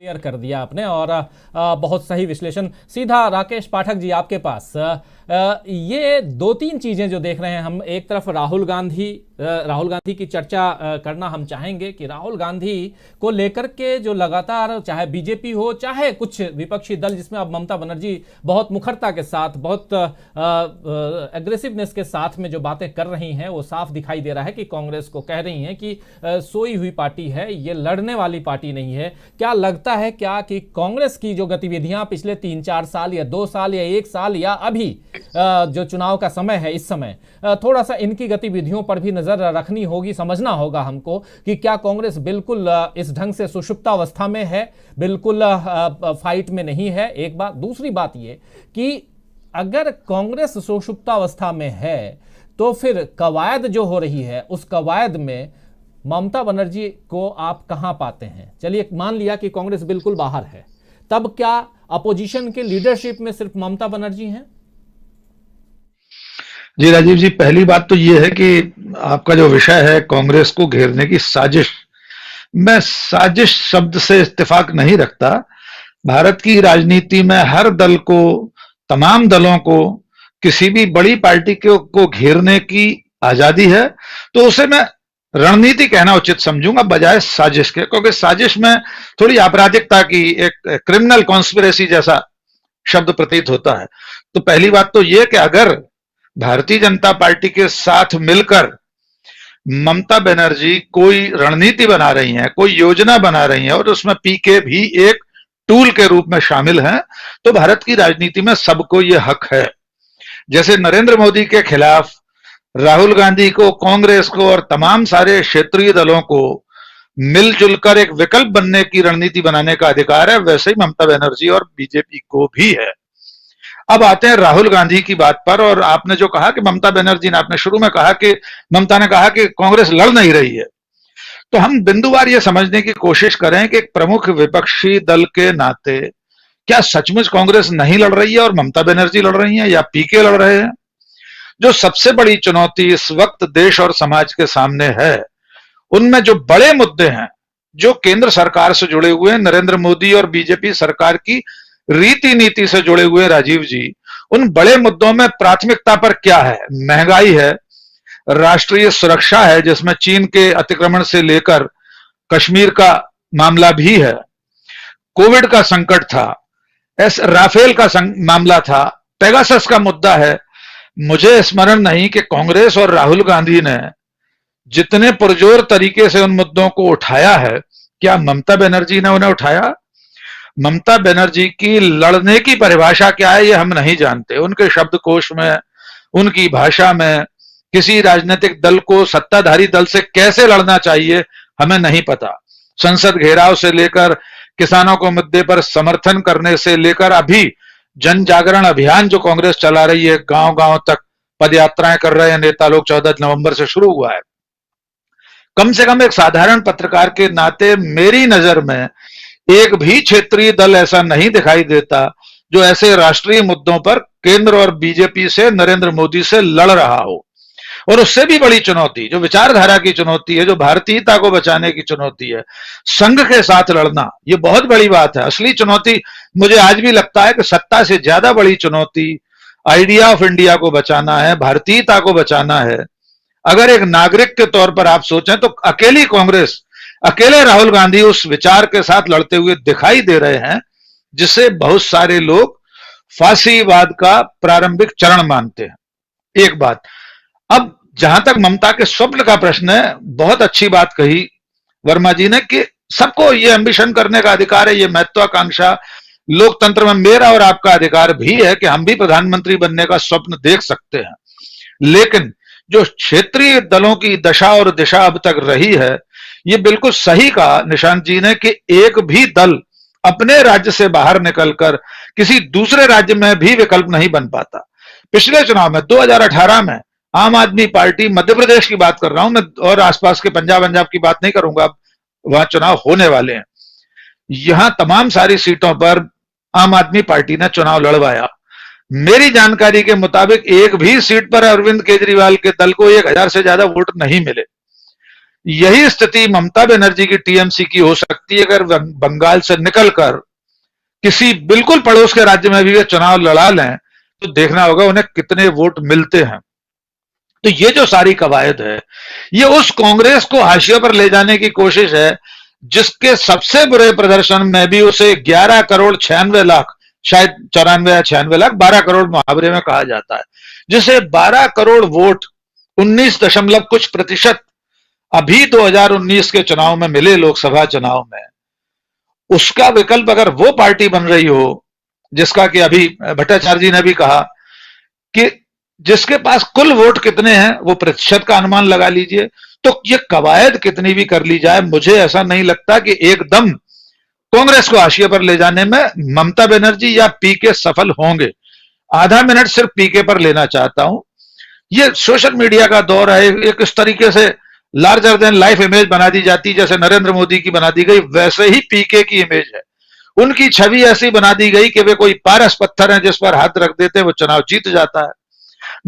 Clear कर दिया आपने और बहुत सही विश्लेषण। सीधा राकेश पाठक जी आपके पास ये दो तीन चीजें जो देख रहे हैं हम, एक तरफ राहुल गांधी की चर्चा करना हम चाहेंगे कि राहुल गांधी को लेकर के जो लगातार चाहे बीजेपी हो चाहे कुछ विपक्षी दल, जिसमें अब ममता बनर्जी बहुत मुखरता के साथ बहुत एग्रेसिवनेस के साथ में जो बातें कर रही हैं, वो साफ दिखाई दे रहा है कि कांग्रेस को कह रही हैं कि सोई हुई पार्टी है, ये लड़ने वाली पार्टी नहीं है। क्या लगता है क्या कि कांग्रेस की जो गतिविधियां पिछले 3-4 साल या 2 साल या 1 साल या अभी जो चुनाव का समय है, इस समय थोड़ा सा इनकी गतिविधियों पर भी नजर रखनी होगी, समझना होगा हमको कि क्या कांग्रेस बिल्कुल इस ढंग से सुषुप्तावस्था में है, बिल्कुल फाइट में नहीं है। एक बात। दूसरी बात ये कि अगर कांग्रेस सुषुप्तावस्था में है तो फिर कवायद जो हो रही है, उस कवायद में ममता बनर्जी को आप कहां पाते हैं? चलिए मान लिया कि कांग्रेस बिल्कुल बाहर है, तब क्या अपोजिशन के लीडरशिप में सिर्फ ममता बनर्जी हैं? जी राजीव जी, पहली बात तो ये है कि आपका जो विषय है कांग्रेस को घेरने की साजिश, मैं साजिश शब्द से इत्तेफाक नहीं रखता। भारत की राजनीति में हर दल को, तमाम दलों को किसी भी बड़ी पार्टी को घेरने की आजादी है, तो उसे मैं रणनीति कहना उचित समझूंगा बजाय साजिश के, क्योंकि साजिश में थोड़ी आपराधिकता की, एक क्रिमिनल कॉन्स्पिरेसी जैसा शब्द प्रतीत होता है। तो पहली बात तो यह कि अगर भारतीय जनता पार्टी के साथ मिलकर ममता बनर्जी कोई रणनीति बना रही हैं, कोई योजना बना रही हैं और उसमें पीके भी एक टूल के रूप में शामिल हैं, तो भारत की राजनीति में सबको यह हक है। जैसे नरेंद्र मोदी के खिलाफ राहुल गांधी को, कांग्रेस को और तमाम सारे क्षेत्रीय दलों को मिलजुल कर एक विकल्प बनने की रणनीति बनाने का अधिकार है, वैसे ही ममता बनर्जी और बीजेपी को भी है। अब आते हैं राहुल गांधी की बात पर, और आपने जो कहा कि ममता बनर्जी ने, आपने शुरू में कहा कि ममता ने कहा कि कांग्रेस लड़ नहीं रही है, तो हम बिंदुवार यह समझने की कोशिश करें कि एक प्रमुख विपक्षी दल के नाते क्या सचमुच कांग्रेस नहीं लड़ रही है और ममता बनर्जी लड़ रही है, या पीके लड़ रहे हैं? जो सबसे बड़ी चुनौती इस वक्त देश और समाज के सामने है, उनमें जो बड़े मुद्दे हैं जो केंद्र सरकार से जुड़े हुए हैं, नरेंद्र मोदी और बीजेपी सरकार की रीति नीति से जुड़े हुए, राजीव जी, उन बड़े मुद्दों में प्राथमिकता पर क्या है? महंगाई है, राष्ट्रीय सुरक्षा है जिसमें चीन के अतिक्रमण से लेकर कश्मीर का मामला भी है, कोविड का संकट था, राफेल का मामला था, पेगासस का मुद्दा है। मुझे स्मरण नहीं कि कांग्रेस और राहुल गांधी ने जितने पुरजोर तरीके से उन मुद्दों को उठाया है, क्या ममता बनर्जी ने उन्हें उठाया? ममता बनर्जी की लड़ने की परिभाषा क्या है, ये हम नहीं जानते। उनके शब्दकोश में, उनकी भाषा में किसी राजनीतिक दल को सत्ताधारी दल से कैसे लड़ना चाहिए हमें नहीं पता। संसद घेराव से लेकर किसानों को मुद्दे पर समर्थन करने से लेकर अभी जन जागरण अभियान जो कांग्रेस चला रही है, गांव गांव तक पदयात्राएं कर रहे हैं नेता लोग, 14 नवंबर से शुरू हुआ है। कम से कम एक साधारण पत्रकार के नाते मेरी नजर में एक भी क्षेत्रीय दल ऐसा नहीं दिखाई देता जो ऐसे राष्ट्रीय मुद्दों पर केंद्र और बीजेपी से, नरेंद्र मोदी से लड़ रहा हो। और उससे भी बड़ी चुनौती, जो विचारधारा की चुनौती है, जो भारतीयता को बचाने की चुनौती है, संघ के साथ लड़ना, ये बहुत बड़ी बात है। असली चुनौती मुझे आज भी लगता है कि सत्ता से ज्यादा बड़ी चुनौती आइडिया ऑफ इंडिया को बचाना है, भारतीयता को बचाना है। अगर एक नागरिक के तौर पर आप सोचें तो अकेली कांग्रेस, अकेले राहुल गांधी उस विचार के साथ लड़ते हुए दिखाई दे रहे हैं जिसे बहुत सारे लोग फांसीवाद का प्रारंभिक चरण मानते हैं। एक बात। अब जहां तक ममता के स्वप्न का प्रश्न है, बहुत अच्छी बात कही वर्मा जी ने कि सबको ये एम्बिशन करने का अधिकार है, ये महत्वाकांक्षा लोकतंत्र में मेरा और आपका अधिकार भी है कि हम भी प्रधानमंत्री बनने का स्वप्न देख सकते हैं। लेकिन जो क्षेत्रीय दलों की दशा और दिशा अब तक रही है, ये बिल्कुल सही कहा निशांत जी ने कि एक भी दल अपने राज्य से बाहर निकलकर किसी दूसरे राज्य में भी विकल्प नहीं बन पाता। पिछले चुनाव में 2018 में आम आदमी पार्टी, मध्य प्रदेश की बात कर रहा हूं मैं, और आसपास के पंजाब की बात नहीं करूंगा, वहां चुनाव होने वाले हैं, यहां तमाम सारी सीटों पर आम आदमी पार्टी ने चुनाव लड़वाया। मेरी जानकारी के मुताबिक एक भी सीट पर अरविंद केजरीवाल के दल को 1000 से ज्यादा वोट नहीं मिले। यही स्थिति ममता बनर्जी की टीएमसी की हो सकती है अगर बंगाल से निकलकर किसी बिल्कुल पड़ोस के राज्य में भी वे चुनाव लड़ा लें, तो देखना होगा उन्हें कितने वोट मिलते हैं। तो ये जो सारी कवायद है, ये उस कांग्रेस को हाशिए पर ले जाने की कोशिश है जिसके सबसे बुरे प्रदर्शन में भी उसे 11 करोड़ 96 लाख, शायद 94 या 96 लाख, 12 करोड़ मुहावरे में कहा जाता है, जिसे 12 करोड़ वोट 19 दशमलव कुछ प्रतिशत अभी 2019 के चुनाव में मिले, लोकसभा चुनाव में, उसका विकल्प अगर वो पार्टी बन रही हो जिसका कि अभी भट्टाचार्य जी ने भी कहा कि जिसके पास कुल वोट कितने हैं वो प्रतिशत का अनुमान लगा लीजिए, तो ये कवायद कितनी भी कर ली जाए, मुझे ऐसा नहीं लगता कि एकदम कांग्रेस को हाशिए पर ले जाने में ममता बनर्जी या पीके सफल होंगे। आधा मिनट सिर्फ पीके पर लेना चाहता हूं। ये सोशल मीडिया का दौर है, एक इस तरीके से लार्जर देन लाइफ इमेज बना दी जाती, जैसे नरेंद्र मोदी की बना दी गई, वैसे ही पीके की इमेज है। उनकी छवि ऐसी बना दी गई कि वे कोई पारस पत्थर है जिस पर हाथ रख देते वो चुनाव जीत जाता है।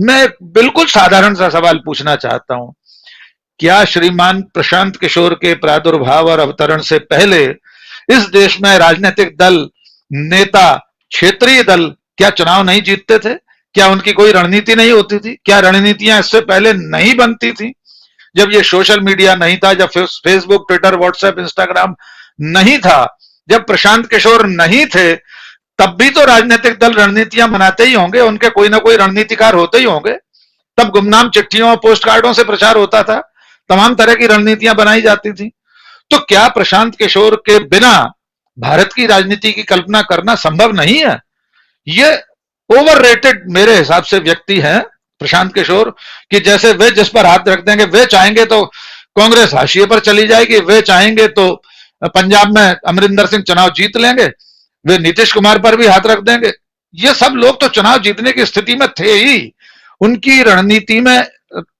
मैं बिल्कुल साधारण सा सवाल पूछना चाहता हूं, क्या श्रीमान प्रशांत किशोर के प्रादुर्भाव और अवतरण से पहले इस देश में राजनीतिक दल, नेता, क्षेत्रीय दल क्या चुनाव नहीं जीतते थे? क्या उनकी कोई रणनीति नहीं होती थी? क्या रणनीतियां इससे पहले नहीं बनती थी? जब ये सोशल मीडिया नहीं था, जब फेसबुक, ट्विटर, व्हाट्सएप, इंस्टाग्राम नहीं था, जब प्रशांत किशोर नहीं थे, तब भी तो राजनीतिक दल रणनीतियां बनाते ही होंगे, उनके कोई ना कोई रणनीतिकार होते ही होंगे। तब गुमनाम चिट्ठियों और पोस्ट कार्डों से प्रचार होता था, तमाम तरह की रणनीतियां बनाई जाती थी। तो क्या प्रशांत किशोर के बिना भारत की राजनीति की कल्पना करना संभव नहीं है? ये ओवररेटेड मेरे हिसाब से व्यक्ति हैं प्रशांत किशोर, कि जैसे वे जिस पर हाथ रख देंगे, वे चाहेंगे तो कांग्रेस हाशिए पर चली जाएगी, वे चाहेंगे तो पंजाब में अमरिंदर सिंह चुनाव जीत लेंगे, वे नीतीश कुमार पर भी हाथ रख देंगे। ये सब लोग तो चुनाव जीतने की स्थिति में थे ही। उनकी रणनीति में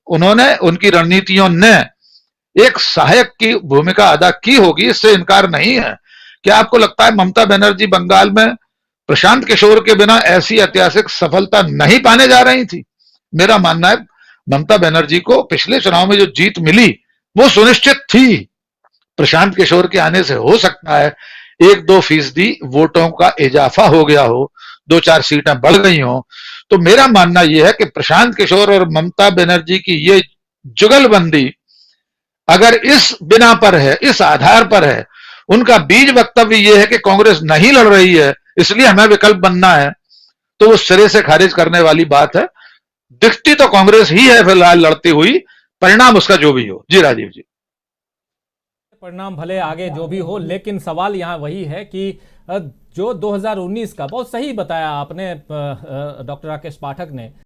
उनकी रणनीतियों ने एक सहायक की भूमिका अदा की होगी, इससे इनकार नहीं है। क्या आपको लगता है ममता बनर्जी बंगाल में प्रशांत किशोर के बिना ऐसी ऐतिहासिक सफलता नहीं पाने जा रही थी? मेरा मानना है ममता बनर्जी को पिछले चुनाव में जो जीत मिली वो सुनिश्चित थी। प्रशांत किशोर के आने से हो सकता है 1-2% वोटों का इजाफा हो गया हो, 2-4 सीटें बढ़ गई हो। तो मेरा मानना यह है कि प्रशांत किशोर और ममता बनर्जी की ये जुगलबंदी अगर इस बिना पर है, इस आधार पर है, उनका बीज वक्तव्य यह है कि कांग्रेस नहीं लड़ रही है इसलिए हमें विकल्प बनना है, तो वो सिरे से खारिज करने वाली बात है। दिखती तो कांग्रेस ही है फिलहाल लड़ती हुई, परिणाम उसका जो भी हो। जी राजीव जी। परिणाम भले आगे जो भी हो, लेकिन सवाल यहाँ वही है कि जो 2019 का बहुत सही बताया आपने डॉक्टर राकेश पाठक ने